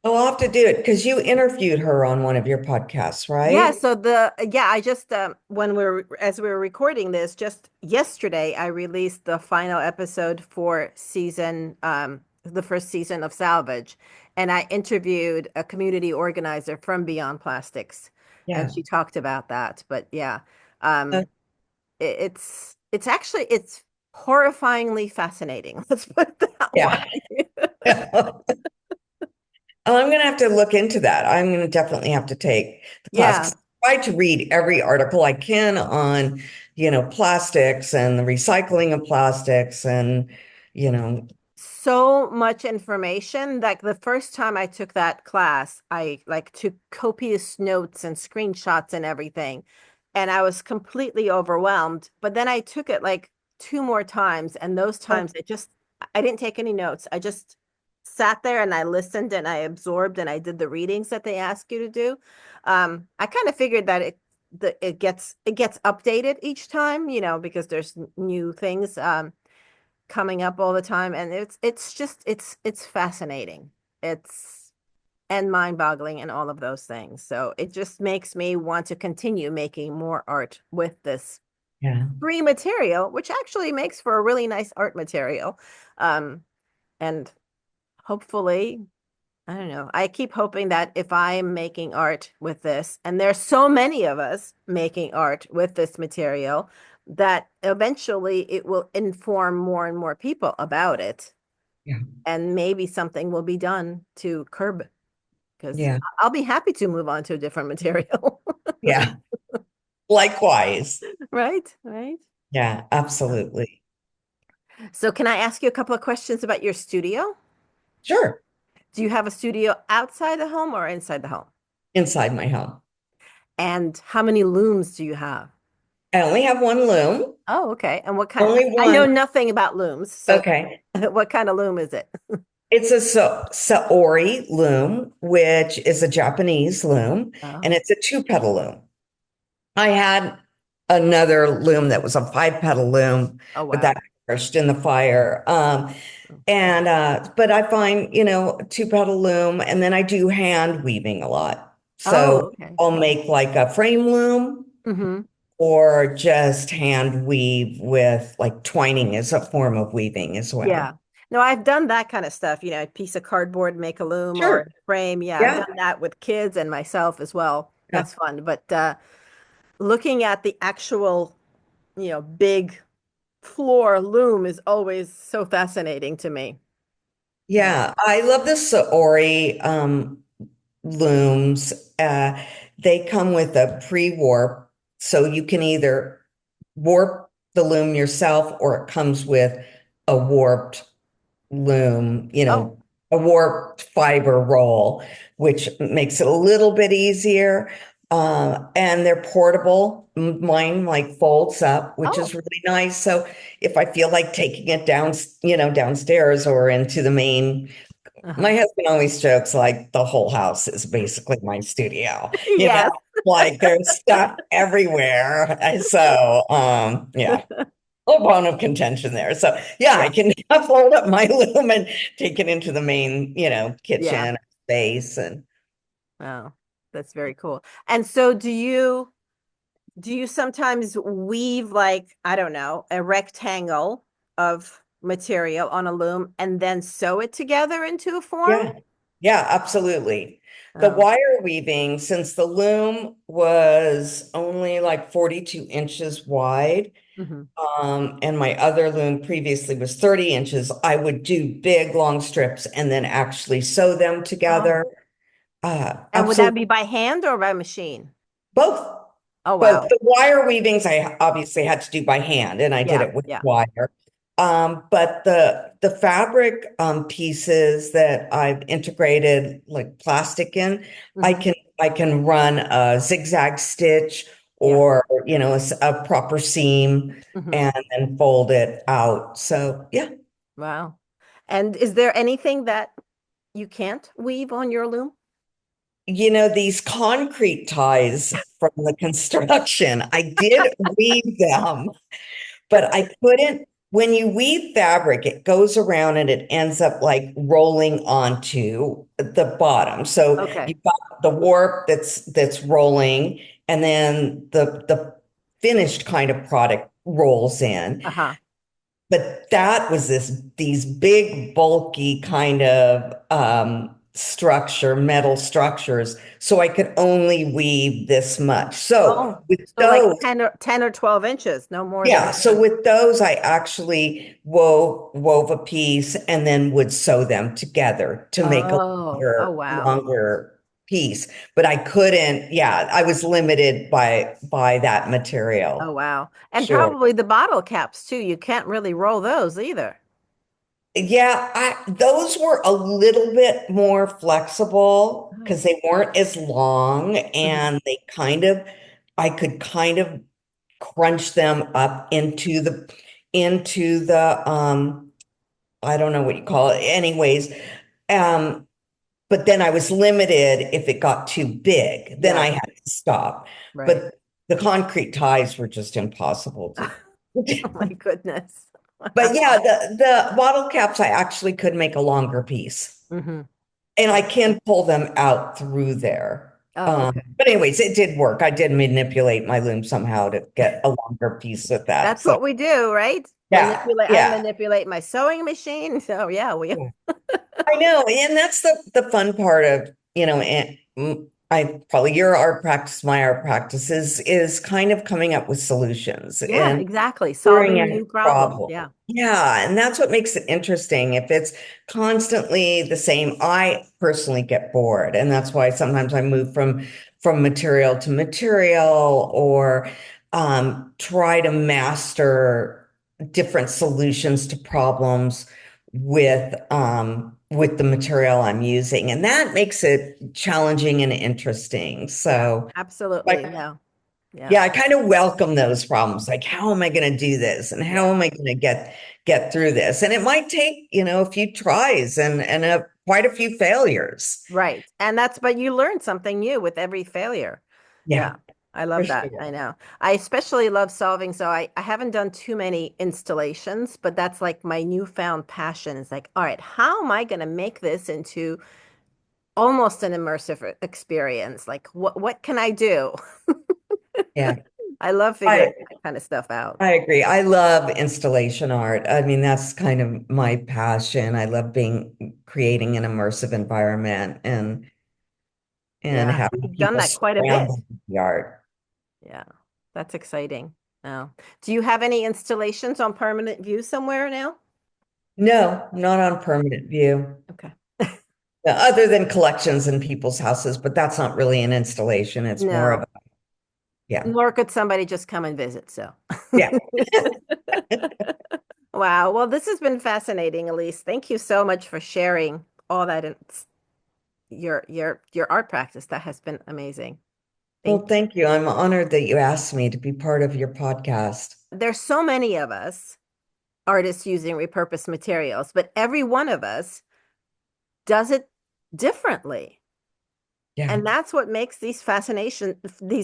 [SPEAKER 2] Oh, I'll have to do it because you interviewed her on one of your podcasts,
[SPEAKER 1] Yeah,
[SPEAKER 2] right?
[SPEAKER 1] so I just when as we were recording this just yesterday, I released the final episode for the first season of Salvage, and I interviewed a community organizer from Beyond Plastics, and
[SPEAKER 2] Yeah.
[SPEAKER 1] she talked about that. But yeah,
[SPEAKER 2] Uh,
[SPEAKER 1] um it's actually it's horrifyingly fascinating. Let's put it that
[SPEAKER 2] yeah.
[SPEAKER 1] way.
[SPEAKER 2] I'm going to have to look into that. I'm going to definitely have to take the class
[SPEAKER 1] Yeah.
[SPEAKER 2] 'cause I try to read every article I can on, plastics and the recycling of plastics and, you know,
[SPEAKER 1] So much information. Like the first time I took that class, I like took copious notes and screenshots and everything. And I was completely overwhelmed. But then I took it like two more times. And those
[SPEAKER 2] oh,
[SPEAKER 1] times I didn't take any notes. I just sat there and I listened and I absorbed and I did the readings that they ask you to do. I kind of figured that it gets updated each time, because there's new things. Coming up all the time, and it's just it's fascinating. It's and mind-boggling and all of those things. So it just makes me want to continue making more art with this
[SPEAKER 2] yeah,
[SPEAKER 1] free material, which actually makes for a really nice art material. And hopefully, I don't know. I keep hoping that if I'm making art with this, and there's so many of us making art with this material, that eventually it will inform more and more people about it.
[SPEAKER 2] yeah,
[SPEAKER 1] And maybe something will be done to curb, because
[SPEAKER 2] yeah,
[SPEAKER 1] I'll be happy to move on to a different material.
[SPEAKER 2] yeah. Likewise.
[SPEAKER 1] Right, right.
[SPEAKER 2] Yeah, absolutely.
[SPEAKER 1] So can I ask you a couple of questions about your studio?
[SPEAKER 2] Sure.
[SPEAKER 1] Do you have a studio outside the home or inside the home?
[SPEAKER 2] Inside my home.
[SPEAKER 1] And how many looms do you have?
[SPEAKER 2] I only have one loom,
[SPEAKER 1] Oh, okay. And what kind?
[SPEAKER 2] only
[SPEAKER 1] I know
[SPEAKER 2] one.
[SPEAKER 1] nothing about looms, so
[SPEAKER 2] Okay.
[SPEAKER 1] what kind of loom is it?
[SPEAKER 2] It's a Saori loom, which is a Japanese loom, and
[SPEAKER 1] Oh,
[SPEAKER 2] it's a two-petal loom. I had another loom that was a five-petal loom,
[SPEAKER 1] oh
[SPEAKER 2] but that
[SPEAKER 1] wow.
[SPEAKER 2] perished in the fire. And but I find, two-petal loom, and then I do hand weaving a lot.
[SPEAKER 1] Oh,
[SPEAKER 2] So
[SPEAKER 1] okay.
[SPEAKER 2] I'll make like a frame loom
[SPEAKER 1] Mm-hmm.
[SPEAKER 2] or just hand weave with like twining as a form of weaving as
[SPEAKER 1] Yeah.
[SPEAKER 2] well.
[SPEAKER 1] No, I've done that kind of stuff, a piece of cardboard, make a loom or
[SPEAKER 2] Sure.
[SPEAKER 1] a frame. Yeah, I've
[SPEAKER 2] Yeah.
[SPEAKER 1] done that with kids and myself as well.
[SPEAKER 2] Yeah.
[SPEAKER 1] That's fun. But looking at the actual, big floor loom is always so fascinating to me. Yeah.
[SPEAKER 2] Yeah, I love the Saori looms. They come with a pre-warp, so you can either warp the loom yourself or it comes with a warped loom,
[SPEAKER 1] Oh,
[SPEAKER 2] a warped fiber roll, which makes it a little bit easier. And they're portable. Mine like folds up, which is
[SPEAKER 1] oh,
[SPEAKER 2] really nice. So if I feel like taking it down, downstairs or into the main,
[SPEAKER 1] uh-huh.
[SPEAKER 2] my husband always jokes like the whole house is basically my studio,
[SPEAKER 1] Yes.
[SPEAKER 2] like there's stuff everywhere. So, yeah, a bone of contention there. So yeah, I
[SPEAKER 1] Yeah.
[SPEAKER 2] can fold up my loom and take it into the main,
[SPEAKER 1] Yeah.
[SPEAKER 2] kitchen space. And
[SPEAKER 1] Wow. That's very cool. And so do you sometimes weave like, I don't know, a rectangle of material on a loom and then sew it together into a form?
[SPEAKER 2] yeah, yeah, absolutely. The
[SPEAKER 1] Oh.
[SPEAKER 2] wire weaving, since the loom was only like 42 inches wide,
[SPEAKER 1] Hmm.
[SPEAKER 2] and my other loom previously was 30 inches, I would do big long strips and then actually sew them
[SPEAKER 1] Oh.
[SPEAKER 2] together.
[SPEAKER 1] And would that
[SPEAKER 2] Absolutely
[SPEAKER 1] be by hand or by machine?
[SPEAKER 2] both.
[SPEAKER 1] Oh,
[SPEAKER 2] Both
[SPEAKER 1] wow.
[SPEAKER 2] the wire weavings I obviously had to do by hand, and I did
[SPEAKER 1] Yeah.
[SPEAKER 2] it with
[SPEAKER 1] Yeah.
[SPEAKER 2] wire. But the fabric pieces that I've integrated like plastic in, I
[SPEAKER 1] Hmm.
[SPEAKER 2] can I can run a zigzag stitch
[SPEAKER 1] Yeah.
[SPEAKER 2] or, a proper seam
[SPEAKER 1] Hmm.
[SPEAKER 2] and then fold it out. So, yeah.
[SPEAKER 1] Wow. And is there anything that you can't weave on your loom?
[SPEAKER 2] These concrete ties from the construction, I did weave them, but I couldn't. When you weave fabric, it goes around and it ends up like rolling onto the bottom. So
[SPEAKER 1] Okay.
[SPEAKER 2] you've got the warp that's rolling, and then the finished kind of product rolls in.
[SPEAKER 1] Uh-huh.
[SPEAKER 2] But that was these big, bulky kind of metal structures. So I could only weave this much. So
[SPEAKER 1] Oh,
[SPEAKER 2] with
[SPEAKER 1] so like
[SPEAKER 2] those,
[SPEAKER 1] 10 or 12 inches, no more
[SPEAKER 2] yeah,
[SPEAKER 1] than
[SPEAKER 2] so with those, I actually wove a piece and then would sew them together to make a
[SPEAKER 1] oh, wow.
[SPEAKER 2] longer piece. But I couldn't, yeah, I was limited by that
[SPEAKER 1] Oh,
[SPEAKER 2] material.
[SPEAKER 1] wow. And
[SPEAKER 2] Sure.
[SPEAKER 1] probably the bottle caps too. You can't really roll those either.
[SPEAKER 2] Yeah, those were a little bit more flexible
[SPEAKER 1] Oh.
[SPEAKER 2] because they weren't as long
[SPEAKER 1] Mhm.
[SPEAKER 2] and I could kind of crunch them up into the I don't know what you call it. Anyways, um, but then I was limited if it got too big. Then
[SPEAKER 1] Yeah,
[SPEAKER 2] I had to stop.
[SPEAKER 1] right.
[SPEAKER 2] But the concrete ties were just impossible to.
[SPEAKER 1] Oh my goodness.
[SPEAKER 2] But yeah, the bottle caps I actually could make a longer piece.
[SPEAKER 1] Hmm.
[SPEAKER 2] And I can pull them out through there.
[SPEAKER 1] Oh, okay.
[SPEAKER 2] But anyways, it did work. I did manipulate my loom somehow to get a longer piece with that.
[SPEAKER 1] That's
[SPEAKER 2] So
[SPEAKER 1] what we do, right?
[SPEAKER 2] yeah,
[SPEAKER 1] I
[SPEAKER 2] yeah.
[SPEAKER 1] manipulate my sewing machine. So yeah, we
[SPEAKER 2] Yeah. I know, and that's the fun part of, and I probably your art practice, my art practice is kind of coming up with solutions
[SPEAKER 1] yeah,
[SPEAKER 2] and
[SPEAKER 1] exactly.
[SPEAKER 2] figuring
[SPEAKER 1] Solving
[SPEAKER 2] out
[SPEAKER 1] new problems.
[SPEAKER 2] problems.
[SPEAKER 1] Yeah.
[SPEAKER 2] Yeah, and that's what makes it interesting. If it's constantly the same, I personally get bored, and that's why sometimes I move from material to material or try to master different solutions to problems with the material I'm using, and that makes it challenging and interesting.
[SPEAKER 1] Yeah,
[SPEAKER 2] So,
[SPEAKER 1] absolutely.
[SPEAKER 2] like,
[SPEAKER 1] Yeah. Yeah.
[SPEAKER 2] yeah, I kind of welcome those problems. Like, how am I going to do this, and how
[SPEAKER 1] Yeah.
[SPEAKER 2] am I going to get through this? And it might take, a few tries and quite a few failures.
[SPEAKER 1] Right. But you learn something new with every failure. Yeah.
[SPEAKER 2] Yeah,
[SPEAKER 1] I
[SPEAKER 2] for
[SPEAKER 1] love that.
[SPEAKER 2] sure.
[SPEAKER 1] I know. I especially love solving. So I haven't done too many installations, but that's like my newfound passion. It's like, all right, how am I going to make this into almost an immersive experience? Like what can I do?
[SPEAKER 2] Yeah,
[SPEAKER 1] I love
[SPEAKER 2] I
[SPEAKER 1] figuring that kind of stuff out.
[SPEAKER 2] I agree. I love installation art. I mean, that's kind of my passion. I love creating an immersive environment and
[SPEAKER 1] Yeah.
[SPEAKER 2] having
[SPEAKER 1] You've done
[SPEAKER 2] people
[SPEAKER 1] that quite a bit.
[SPEAKER 2] surrounded with the art.
[SPEAKER 1] Yeah. That's exciting. Oh. Do you have any installations on permanent view somewhere now?
[SPEAKER 2] No, not on permanent view.
[SPEAKER 1] Okay.
[SPEAKER 2] Other than collections in people's houses, but that's not really an installation. It's more of
[SPEAKER 1] No.
[SPEAKER 2] a, yeah.
[SPEAKER 1] Nor could somebody just come and visit. So,
[SPEAKER 2] Yeah.
[SPEAKER 1] wow. Well, this has been fascinating, Elise. Thank you so much for sharing all that in your art practice. That has been amazing. Thank
[SPEAKER 2] Well, thank you. I'm honored that you asked me to be part of your podcast.
[SPEAKER 1] you. There's so many of us artists using repurposed materials, but every one of us does it differently.
[SPEAKER 2] Yeah.
[SPEAKER 1] And that's what makes these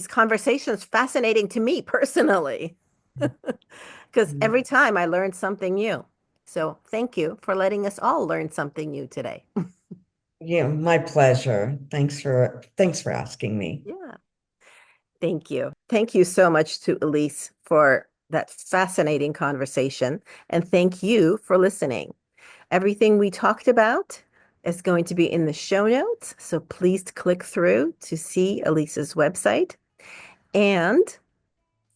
[SPEAKER 1] conversations fascinating to me personally. Because every time I learn something new. So thank you for letting us all learn something new today.
[SPEAKER 2] Yeah, my pleasure. Thanks for asking me.
[SPEAKER 1] Yeah. Thank you. Thank you so much to Elise for that fascinating conversation. And thank you for listening. Everything we talked about is going to be in the show notes. So please click through to see Elise's website. And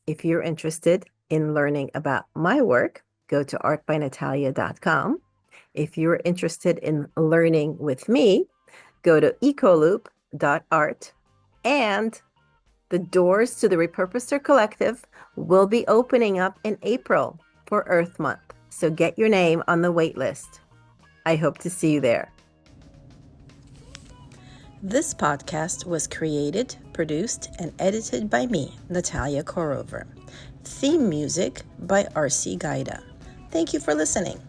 [SPEAKER 1] if you're interested in learning about my work, go to artbynatalia.com. If you're interested in learning with me, go to ecoloop.art. And the doors to the Repurposer Collective will be opening up in April for Earth Month. So get your name on the wait list. I hope to see you there. This podcast was created, produced and edited by me, Natalia Korover. Theme music by R.C. Gaida. Thank you for listening.